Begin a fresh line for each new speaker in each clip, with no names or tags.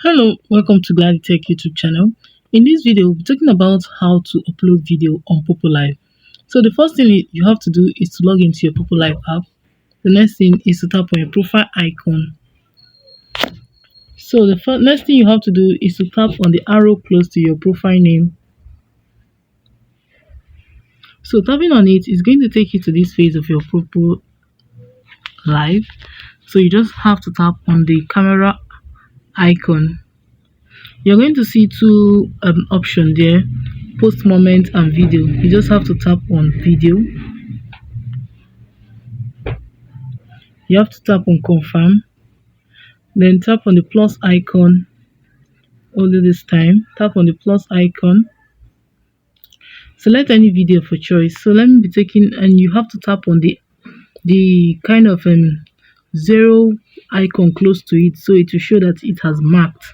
Hello, welcome to Gladytech YouTube channel. In this video, we'll be talking about how to upload video on Poppo Live. So the first thing you have to do is to log into your Poppo Live app. The next thing is to tap on your profile icon. So the next thing you have to do is to tap on the arrow close to your profile name. So tapping on it is going to take you to this phase of your Poppo Live. So you just have to tap on the camera icon. You're going to see two options there, post moment and video. You just have to tap on video. You have to tap on confirm, then tap on the plus icon. Only this time tap on the plus icon, select any video for choice. So let me be taking, and you have to tap on the kind of zero icon close to it, so it will show that it has marked.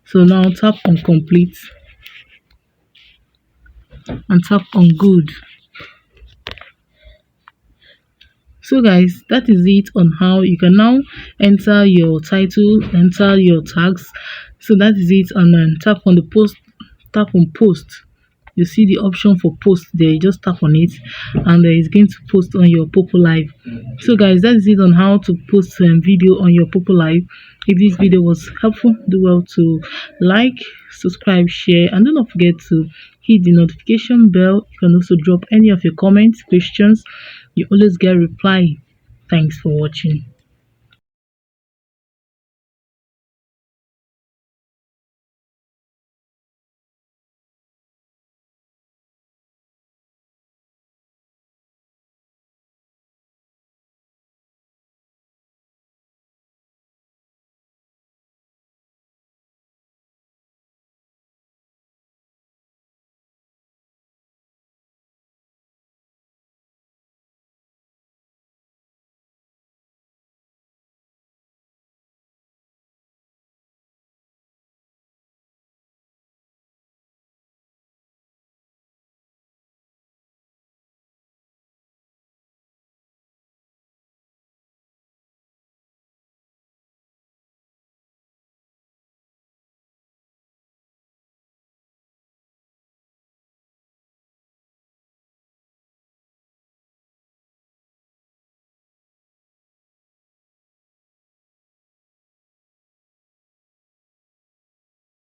So now tap on complete and tap on good. So guys, that is it on how you can now enter your title, enter your tags. So that is it, and then tap on the post, tap on post. You see the option for post there, you just tap on it and it's going to post on your Poppo Live. So guys, that is it on how to post video on your Poppo Live. If this video was helpful, do well to like, subscribe, share, and do not forget to hit the notification bell. You can also drop any of your comments, questions. You always get reply. Thanks for watching.